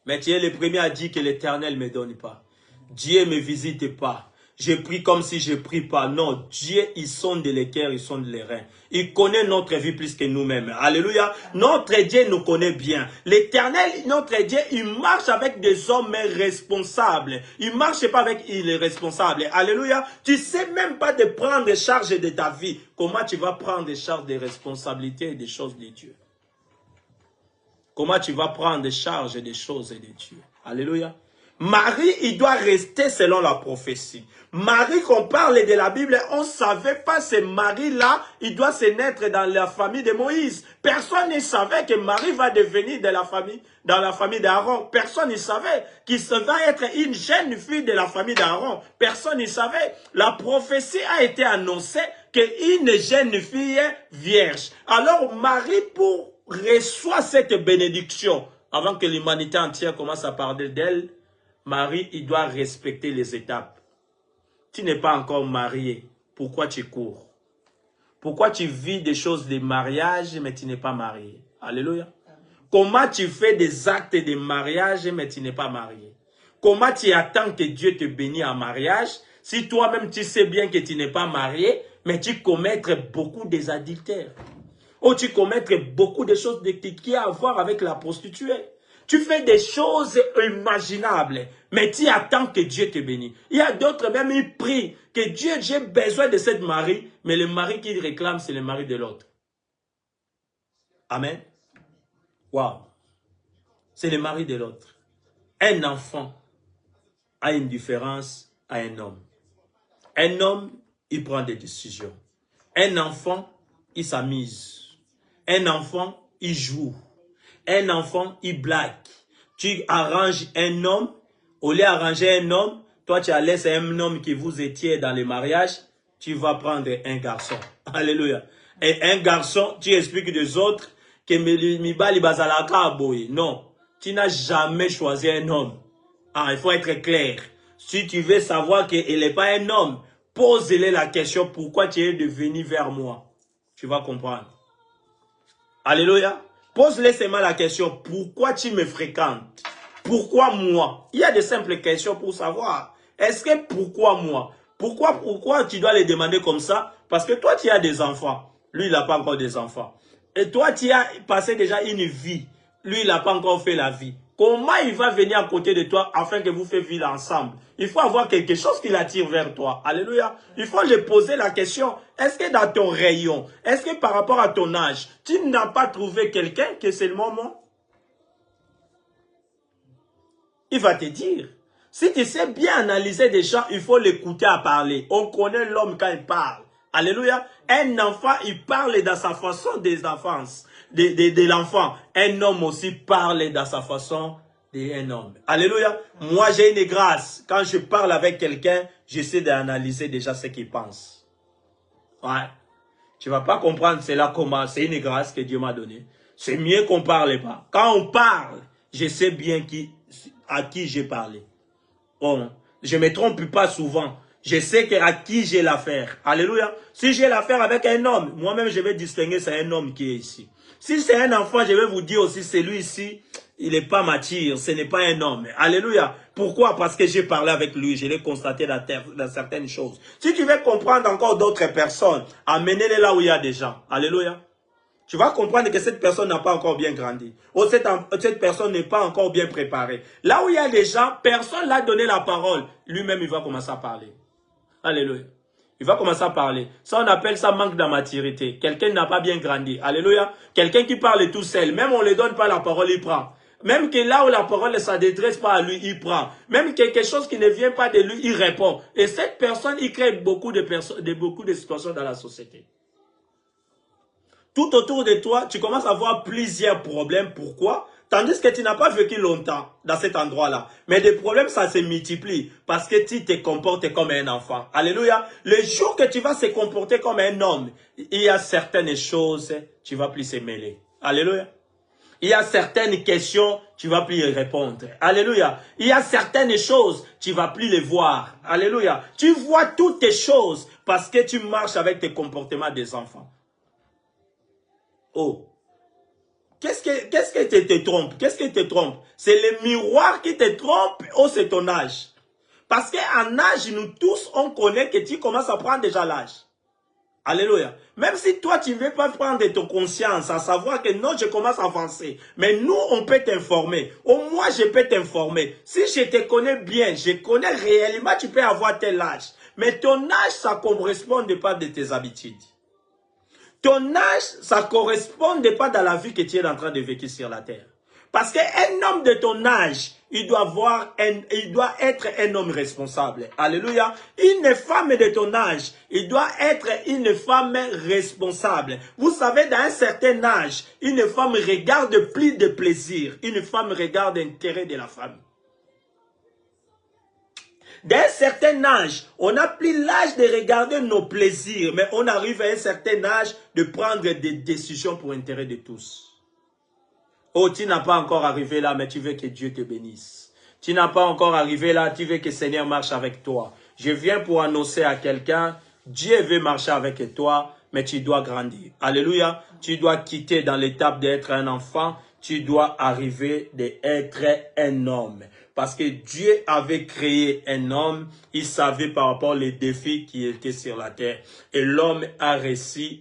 Mais tu es le premier à dire que l'Éternel ne me donne pas. Dieu ne me visite pas. Je prie comme si je ne prie pas. Non, Dieu, il sonde les cœurs, il sonde les reins. Il connaît notre vie plus que nous-mêmes. Alléluia. Notre Dieu nous connaît bien. L'Éternel, notre Dieu, il marche avec des hommes responsables. Il ne marche pas avec les responsables. Alléluia. Tu ne sais même pas de prendre charge de ta vie. Comment tu vas prendre charge des responsabilités et des choses de Dieu? Comment tu vas prendre charge des choses de Dieu? Alléluia. Marie, il doit rester selon la prophétie. Marie, qu'on parle de la Bible, on ne savait pas ce Marie-là, il doit se naître dans la famille de Moïse. Personne ne savait que Marie va devenir de la famille, dans la famille d'Aaron. Personne ne savait qu'il va être une jeune fille de la famille d'Aaron. Personne ne savait. La prophétie a été annoncée qu'une jeune fille est vierge. Alors Marie, pour recevoir cette bénédiction, avant que l'humanité entière commence à parler d'elle, Marie, il doit respecter les étapes. Tu n'es pas encore marié. Pourquoi tu cours? Pourquoi tu vis des choses de mariage, mais tu n'es pas marié? Alléluia. Comment tu fais des actes de mariage, mais tu n'es pas marié? Comment tu attends que Dieu te bénisse en mariage, si toi-même tu sais bien que tu n'es pas marié, mais tu commets beaucoup des adultères? Ou tu commets beaucoup de choses qui ont à voir avec la prostituée? Tu fais des choses imaginables, mais tu attends que Dieu te bénisse. Il y a d'autres même, ils prient que Dieu, j'ai besoin de cette mari, mais le mari qu'il réclame, c'est le mari de l'autre. Amen. Waouh. C'est le mari de l'autre. Un enfant a une différence à un homme. Un homme, il prend des décisions. Un enfant, il s'amuse. Un enfant, il joue. Un enfant, il blague. Tu arranges un homme, au lieu d'arranger un homme, toi tu as laissé un homme qui vous étiez dans le mariage, tu vas prendre un garçon. Alléluia. Et un garçon, tu expliques des autres que Mibali Bazalaka a boy. Non, tu n'as jamais choisi un homme. Ah, il faut être clair. Si tu veux savoir qu'il n'est pas un homme, pose-lui la question pourquoi tu es devenu vers moi. Tu vas comprendre. Alléluia. Pose-lui seulement la question pourquoi tu me fréquentes. Pourquoi moi? Il y a de simples questions pour savoir. Est-ce que pourquoi moi? Pourquoi tu dois les demander comme ça? Parce que toi, tu as des enfants. Lui, il n'a pas encore des enfants. Et toi, tu as passé déjà une vie. Lui, il n'a pas encore fait la vie. Comment il va venir à côté de toi afin que vous fassiez vivre ensemble? Il faut avoir quelque chose qui l'attire vers toi. Alléluia. Il faut lui poser la question. Est-ce que dans ton rayon, est-ce que par rapport à ton âge, tu n'as pas trouvé quelqu'un que c'est le moment? Il va te dire. Si tu sais bien analyser des gens, il faut l'écouter à parler. On connaît l'homme quand il parle. Alléluia. Un enfant, il parle dans sa façon des enfances, de l'enfant. Un homme aussi parle dans sa façon d'un homme. Alléluia. Moi, j'ai une grâce. Quand je parle avec quelqu'un, j'essaie d'analyser déjà ce qu'il pense. Ouais. Tu ne vas pas comprendre cela comment. C'est une grâce que Dieu m'a donnée. C'est mieux qu'on ne parle pas. Quand on parle, je sais bien à qui j'ai parlé. Bon, je ne me trompe pas souvent. Je sais à qui j'ai l'affaire. Alléluia. Si j'ai l'affaire avec un homme, moi-même je vais distinguer c'est un homme qui est ici. Si c'est un enfant, je vais vous dire aussi, c'est lui ici, il n'est pas mature, ce n'est pas un homme. Alléluia. Pourquoi? Parce que j'ai parlé avec lui, je l'ai constaté dans certaines choses. Si tu veux comprendre encore d'autres personnes, amenez-les là où il y a des gens. Alléluia. Tu vas comprendre que cette personne n'a pas encore bien grandi. Ou cette personne n'est pas encore bien préparée. Là où il y a des gens, personne ne l'a donné la parole. Lui-même, il va commencer à parler. Alléluia. Il va commencer à parler. Ça, on appelle ça manque de maturité. Quelqu'un n'a pas bien grandi. Alléluia. Quelqu'un qui parle tout seul. Même on ne lui donne pas la parole, il prend. Même que là où la parole ne s'adresse pas à lui, il prend. Même quelque chose qui ne vient pas de lui, il répond. Et cette personne, il crée beaucoup de situations dans la société. Tout autour de toi, tu commences à avoir plusieurs problèmes. Pourquoi? Tandis que tu n'as pas vécu longtemps dans cet endroit-là. Mais des problèmes, ça se multiplie parce que tu te comportes comme un enfant. Alléluia. Le jour que tu vas se comporter comme un homme, il y a certaines choses, tu ne vas plus se mêler. Alléluia. Il y a certaines questions, tu ne vas plus y répondre. Alléluia. Il y a certaines choses, tu ne vas plus les voir. Alléluia. Tu vois toutes tes choses parce que tu marches avec tes comportements des enfants. Oh. Qu'est-ce que te trompe? Qu'est-ce qui te trompe? C'est le miroir qui te trompe ou c'est ton âge? Parce qu'en âge, nous tous, on connaît que tu commences à prendre déjà l'âge. Alléluia. Même si toi, tu ne veux pas prendre ton conscience, à savoir que non, je commence à avancer. Mais nous, on peut t'informer. Au moins, je peux t'informer. Si je te connais bien, je connais réellement, tu peux avoir tel âge. Mais ton âge, ça ne correspond pas de tes habitudes. Ton âge, ça ne correspond pas dans la vie que tu es en train de vivre sur la terre. Parce qu'un homme de ton âge, il doit être un homme responsable. Alléluia. Une femme de ton âge, il doit être une femme responsable. Vous savez, dans un certain âge, une femme regarde plus de plaisir. Une femme regarde l'intérêt de la femme. D'un certain âge, on n'a plus l'âge de regarder nos plaisirs, mais on arrive à un certain âge de prendre des décisions pour l'intérêt de tous. Oh, tu n'as pas encore arrivé là, mais tu veux que Dieu te bénisse. Tu n'as pas encore arrivé là, tu veux que le Seigneur marche avec toi. Je viens pour annoncer à quelqu'un, Dieu veut marcher avec toi, mais tu dois grandir. Alléluia. Tu dois quitter dans l'étape d'être un enfant, tu dois arriver d'être un homme. Parce que Dieu avait créé un homme, il savait par rapport aux défis qui étaient sur la terre. Et l'homme a réussi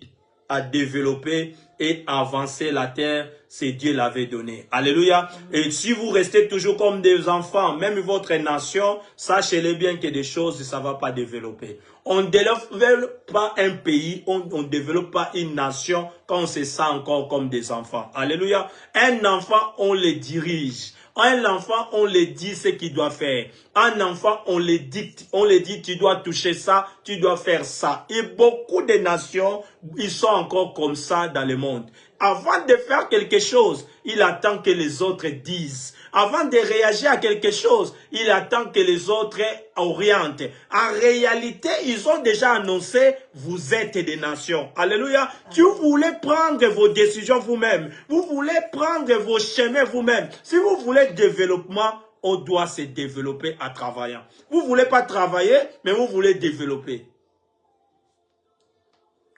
à développer et avancer la terre, c'est Dieu l'avait donné. Alléluia. Et si vous restez toujours comme des enfants, même votre nation, sachez-le bien que des choses, ça ne va pas développer. On ne développe pas un pays, on ne développe pas une nation quand on se sent encore comme des enfants. Alléluia. Un enfant, on le dirige. Un enfant, on le dit ce qu'il doit faire. Un enfant, on le dicte. On le dit, tu dois toucher ça, tu dois faire ça. Et beaucoup de nations, ils sont encore comme ça dans le monde. avant de faire quelque chose, il attend que les autres disent. Avant de réagir à quelque chose, il attend que les autres orientent. En réalité, ils ont déjà annoncé, vous êtes des nations. Alléluia. Si vous voulez prendre vos décisions vous-même, vous voulez prendre vos chemins vous-même, si vous voulez développement, on doit se développer en travaillant. Vous ne voulez pas travailler, mais vous voulez développer.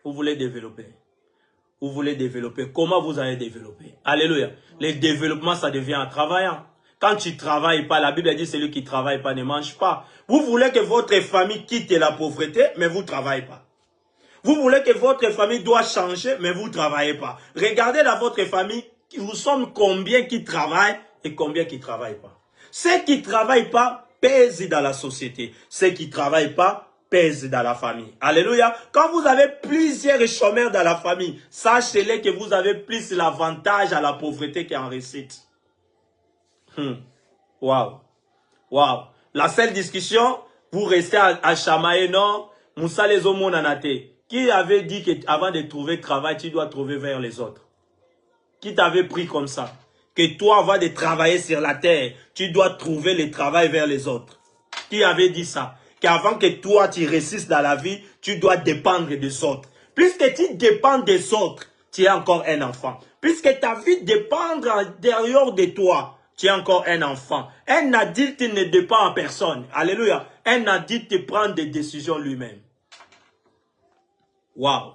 Vous voulez développer. Vous voulez développer. Comment vous allez développer? Alléluia. Le développement, ça devient en travaillant. Quand tu ne travailles pas, la Bible dit celui qui ne travaille pas ne mange pas. Vous voulez que votre famille quitte la pauvreté, mais vous ne travaillez pas. Vous voulez que votre famille doit changer, mais vous ne travaillez pas. Regardez dans votre famille, vous sommes combien qui travaillent et combien qui ne travaillent pas. Ceux qui ne travaillent pas pèsent dans la société. Ceux qui ne travaillent pas pèse dans la famille. Alléluia. Quand vous avez plusieurs chômeurs dans la famille, sachez-les que vous avez plus l'avantage à la pauvreté qu'en réussite. Waouh. Waouh. La seule discussion, vous restez à chamailler, non? Moussa les hommes nanate. Qui avait dit qu'avant de trouver travail, tu dois trouver vers les autres? Qui t'avait pris comme ça? Que toi, avant de travailler sur la terre, tu dois trouver le travail vers les autres. Qui avait dit ça? Qu'avant que toi, tu réussisses dans la vie, tu dois dépendre des autres. Puisque tu dépends des autres, tu es encore un enfant. Puisque ta vie dépend derrière de toi, tu es encore un enfant. Un adulte ne dépend en personne. Alléluia. Un adulte prend des décisions lui-même. Waouh.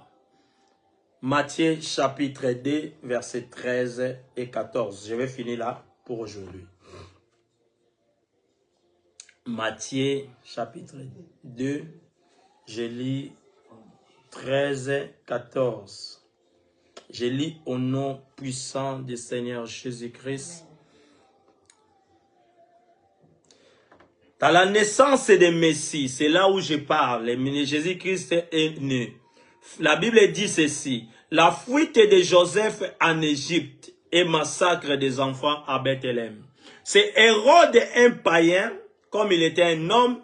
Matthieu chapitre 2, versets 13 et 14. Je vais finir là pour aujourd'hui. Matthieu chapitre 2, je lis 13, 14. Je lis au nom puissant du Seigneur Jésus-Christ. Dans la naissance des Messie, c'est là où je parle. Jésus-Christ est né. La Bible dit ceci. La fuite de Joseph en Égypte et massacre des enfants à Bethléem. C'est Hérode, un païen. Comme il était un homme,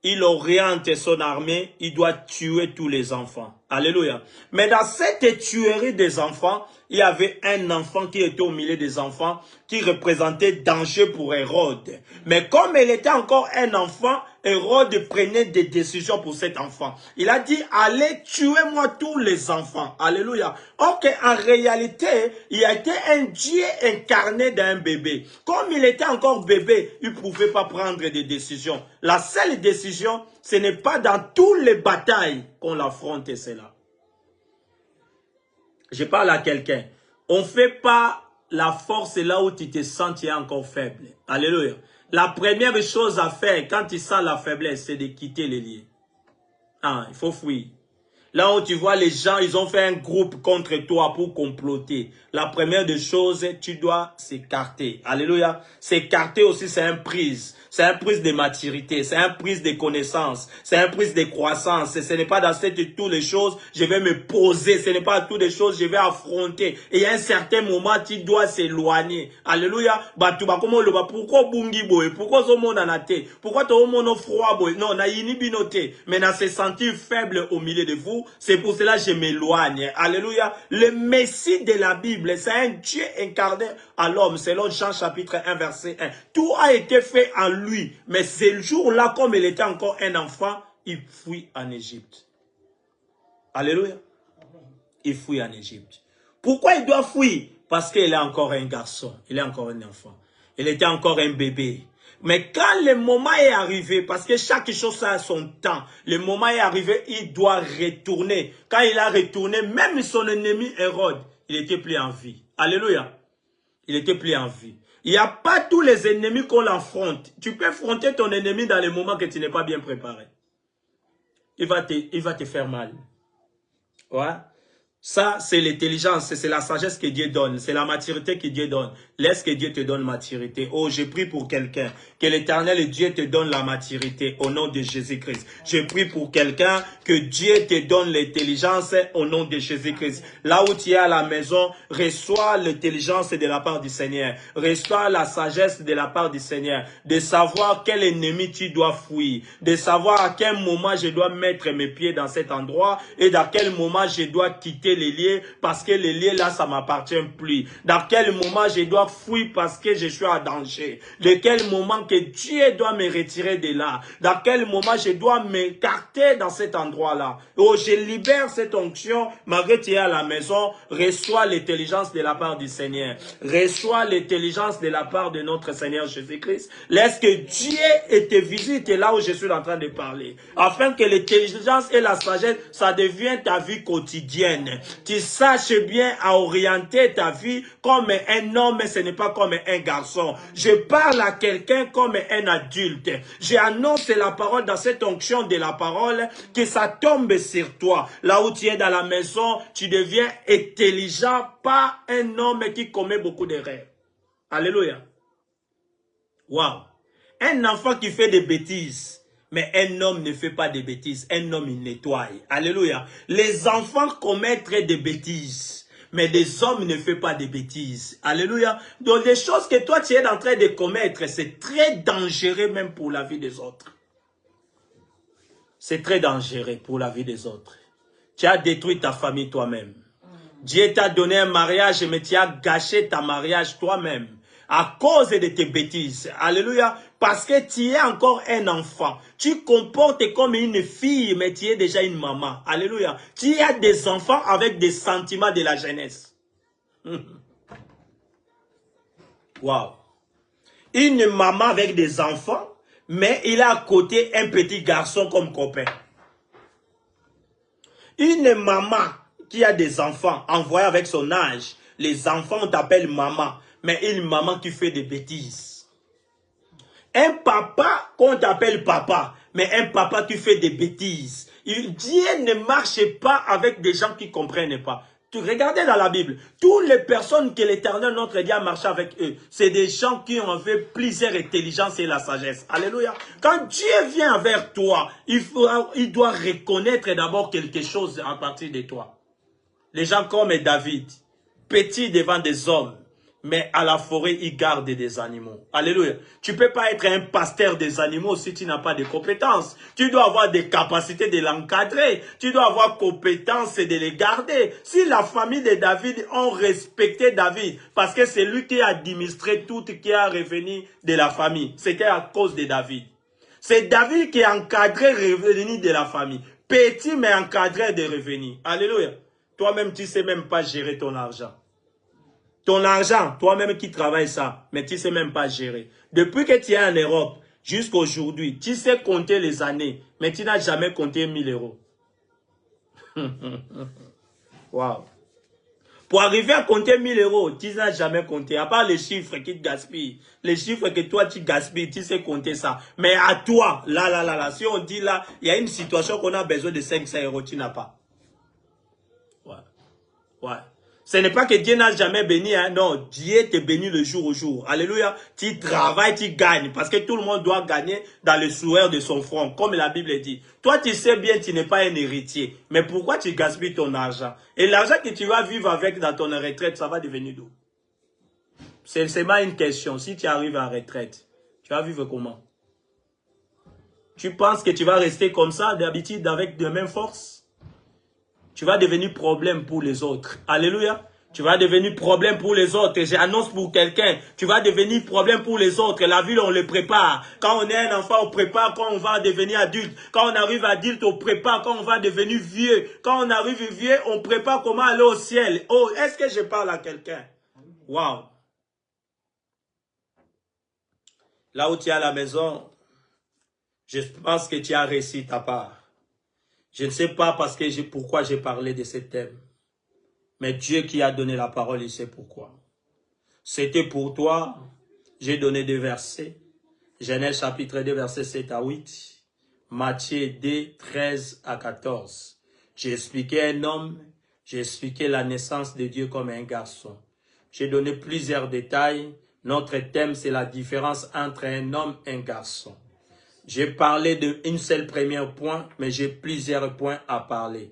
il oriente son armée, il doit tuer tous les enfants. Alléluia. Mais dans cette tuerie des enfants, il y avait un enfant qui était au milieu des enfants, qui représentait danger pour Hérode. Mais comme il était encore un enfant, Hérode prenait des décisions pour cet enfant. Il a dit, allez, tuez-moi tous les enfants. Alléluia. Or qu'en réalité, il a été un Dieu incarné d'un bébé. Comme il était encore bébé, il ne pouvait pas prendre des décisions. La seule décision, ce n'est pas dans toutes les batailles qu'on l'affronte, c'est là. Je parle à quelqu'un. On ne fait pas la force là où tu te sens tu es encore faible. Alléluia. La première chose à faire quand tu sens la faiblesse, c'est de quitter les liens. Il faut fuir. Là où tu vois les gens, ils ont fait un groupe contre toi pour comploter. La première des choses, tu dois s'écarter. Alléluia. S'écarter aussi, c'est un prise. C'est un prise de maturité. C'est un prise de connaissance. C'est un prise de croissance. Ce n'est pas dans toutes les choses, je vais me poser. Ce n'est pas toutes les choses, je vais affronter. Et à un certain moment, tu dois s'éloigner. Alléluia. Pourquoi bungi boy? Pourquoi ce monde en a été? Pourquoi tout le monde froid boy? Non, na yini binoté. Mais na se sentir faible au milieu de vous. C'est pour cela que je m'éloigne. Alléluia. Le Messie de la Bible, c'est un Dieu incarné à l'homme. Selon Jean chapitre 1, verset 1. Tout a été fait en lui. Mais ce jour-là, comme il était encore un enfant, il fuit en Égypte. Alléluia. Il fuit en Égypte. Pourquoi il doit fuir? Parce qu'il est encore un garçon. Il est encore un enfant. Il était encore un bébé. Mais quand le moment est arrivé, parce que chaque chose a son temps, le moment est arrivé, il doit retourner. Quand il a retourné, même son ennemi Hérode, il n'était plus en vie. Alléluia. Il n'était plus en vie. Il n'y a pas tous les ennemis qu'on affronte. Tu peux affronter ton ennemi dans les moments que tu n'es pas bien préparé. Il va te faire mal. Ouais. Ça, c'est l'intelligence, c'est la sagesse que Dieu donne, c'est la maturité que Dieu donne. Laisse que Dieu te donne maturité. Oh, je prie pour quelqu'un. Que l'Éternel Dieu te donne la maturité au nom de Jésus-Christ. Je prie pour quelqu'un que Dieu te donne l'intelligence au nom de Jésus-Christ. Là où tu es à la maison, reçois l'intelligence de la part du Seigneur. Reçois la sagesse de la part du Seigneur. De savoir quel ennemi tu dois fuir. De savoir à quel moment je dois mettre mes pieds dans cet endroit et dans quel moment je dois quitter les lieux parce que les lieux là, ça m'appartient plus. Dans quel moment je dois fuir parce que je suis en danger. De quel moment que Dieu doit me retirer de là. Dans quel moment je dois m'écarter dans cet endroit-là. Oh, je libère cette onction. Malgré que tu es à la maison, reçois l'intelligence de la part du Seigneur. Reçois l'intelligence de la part de notre Seigneur Jésus-Christ. Laisse que Dieu te visite là où je suis en train de parler. Afin que l'intelligence et la sagesse, ça devienne ta vie quotidienne. Tu saches bien à orienter ta vie comme un homme, mais ce n'est pas comme un garçon. Je parle à quelqu'un comme un adulte. J'annonce la parole dans cette onction de la parole, que ça tombe sur toi. Là où tu es dans la maison, tu deviens intelligent, pas un homme qui commet beaucoup d'erreurs. Alléluia. Waouh. Un enfant qui fait des bêtises, mais un homme ne fait pas de bêtises. Un homme, il nettoie. Alléluia. Les enfants commettent des bêtises, mais des hommes ne font pas de bêtises. Alléluia. Donc, les choses que toi, tu es en train de commettre, c'est très dangereux même pour la vie des autres. C'est très dangereux pour la vie des autres. Tu as détruit ta famille toi-même. Dieu t'a donné un mariage, mais tu as gâché ta mariage toi-même à cause de tes bêtises. Alléluia. Parce que tu es encore un enfant. Tu comportes comme une fille, mais tu es déjà une maman. Alléluia. Tu as des enfants avec des sentiments de la jeunesse. Wow. Une maman avec des enfants, mais il a à côté un petit garçon comme copain. Une maman qui a des enfants envoyés avec son âge, les enfants t'appellent maman, mais une maman qui fait des bêtises. Un papa qu'on t'appelle papa, mais un papa qui fait des bêtises. Dieu ne marche pas avec des gens qui ne comprennent pas. Regardez dans la Bible, toutes les personnes que l'Éternel, notre Dieu, a marché avec eux, c'est des gens qui ont fait plusieurs intelligences et la sagesse. Alléluia. Quand Dieu vient vers toi, il doit reconnaître d'abord quelque chose à partir de toi. Les gens comme David, petit devant des hommes, mais à la forêt, il garde des animaux. Alléluia. Tu ne peux pas être un pasteur des animaux si tu n'as pas de compétences. Tu dois avoir des capacités de l'encadrer. Tu dois avoir compétences de les garder. Si la famille de David ont respecté David, parce que c'est lui qui a administré tout qui a revenu de la famille, c'était à cause de David. C'est David qui a encadré les revenus de la famille. Petit, mais encadré des revenus. Alléluia. Toi-même, tu ne sais même pas gérer ton argent. Ton argent, toi-même qui travailles ça, mais tu ne sais même pas gérer. Depuis que tu es en Europe, jusqu'à aujourd'hui, tu sais compter les années, mais tu n'as jamais compté 1000 euros. Wow. Pour arriver à compter 1000 euros, tu n'as jamais compté. À part les chiffres qui te gaspillent. Les chiffres que toi tu gaspilles, tu sais compter ça. Mais à toi, là, si on dit là, il y a une situation qu'on a besoin de 500 euros, tu n'as pas. Ouais. Ouais. Ce n'est pas que Dieu n'a jamais béni, hein? Non, Dieu te bénit le jour au jour. Alléluia. Tu travailles, tu gagnes. Parce que tout le monde doit gagner dans le sourire de son front, comme la Bible dit. Toi, tu sais bien, tu n'es pas un héritier. Mais pourquoi tu gaspilles ton argent? Et l'argent que tu vas vivre avec dans ton retraite, ça va devenir d'où? C'est seulement une question. Si tu arrives en retraite, tu vas vivre comment? Tu penses que tu vas rester comme ça, d'habitude, avec de mêmes forces? Tu vas devenir problème pour les autres. Alléluia. Tu vas devenir problème pour les autres. J'annonce pour quelqu'un. Tu vas devenir problème pour les autres. La vie, on le prépare. Quand on est un enfant, on prépare quand on va devenir adulte. Quand on arrive adulte, on prépare quand on va devenir vieux. Quand on arrive vieux, on prépare comment aller au ciel. Oh, est-ce que je parle à quelqu'un? Waouh. Là où tu es à la maison, je pense que tu as réussi ta part. Je ne sais pas pourquoi j'ai parlé de ce thème. Mais Dieu qui a donné la parole, il sait pourquoi. C'était pour toi. J'ai donné 2 versets. Genèse chapitre 2, versets 7 à 8. Matthieu 2, 13 à 14. J'ai expliqué un homme. J'ai expliqué la naissance de Dieu comme un garçon. J'ai donné plusieurs détails. Notre thème, c'est la différence entre un homme et un garçon. J'ai parlé d'une seule première point, mais j'ai plusieurs points à parler.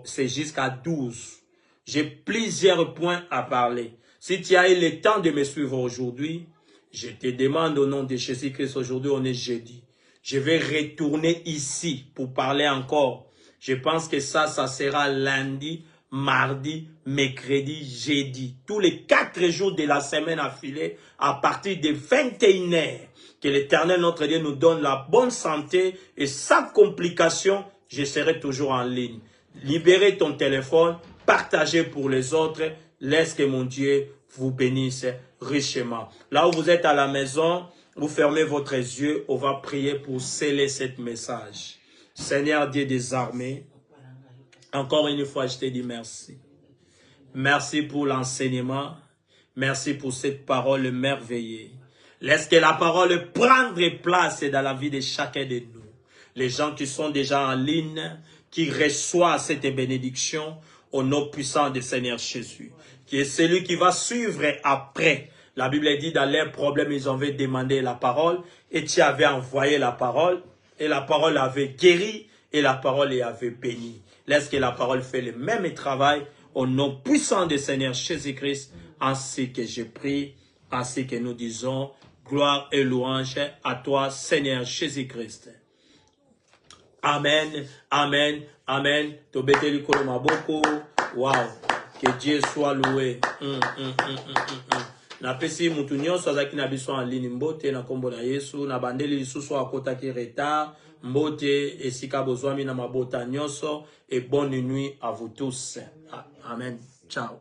C'est jusqu'à 12. J'ai plusieurs points à parler. Si tu as eu le temps de me suivre aujourd'hui, je te demande au nom de Jésus-Christ, aujourd'hui on est jeudi. Je vais retourner ici pour parler encore. Je pense que ça sera lundi, mardi, mercredi, jeudi. Tous les 4 jours de la semaine affilée, à partir de 21h. Que l'Éternel, notre Dieu, nous donne la bonne santé et sans complication, je serai toujours en ligne. Libérez ton téléphone, partagez pour les autres. Laisse que mon Dieu vous bénisse richement. Là où vous êtes à la maison, vous fermez votre yeux. On va prier pour sceller ce message. Seigneur Dieu des armées, encore une fois, je te dis merci. Merci pour l'enseignement. Merci pour cette parole merveilleuse. Laisse que la parole prenne place dans la vie de chacun de nous. Les gens qui sont déjà en ligne, qui reçoivent cette bénédiction au nom puissant du Seigneur Jésus. Qui est celui qui va suivre après. La Bible dit dans leurs problèmes, ils avaient demandé la parole et tu avais envoyé la parole et la parole avait guéri et la parole avait béni. Laisse que la parole fait le même travail au nom puissant du Seigneur Jésus-Christ, ainsi que je prie, ainsi que nous disons gloire et louange à toi, Seigneur Jésus-Christ. Amen, amen, amen. Tobeteli kolomaboko. Wow. Que Dieu soit loué. Na pesi mutu nyonso azaki na biso en ligne mbote na kombo na Yesu na bandeli lisusu akotaki retard mbote esika bozwami na mabota nyonso et bonne nuit à vous tous. Amen. Ciao.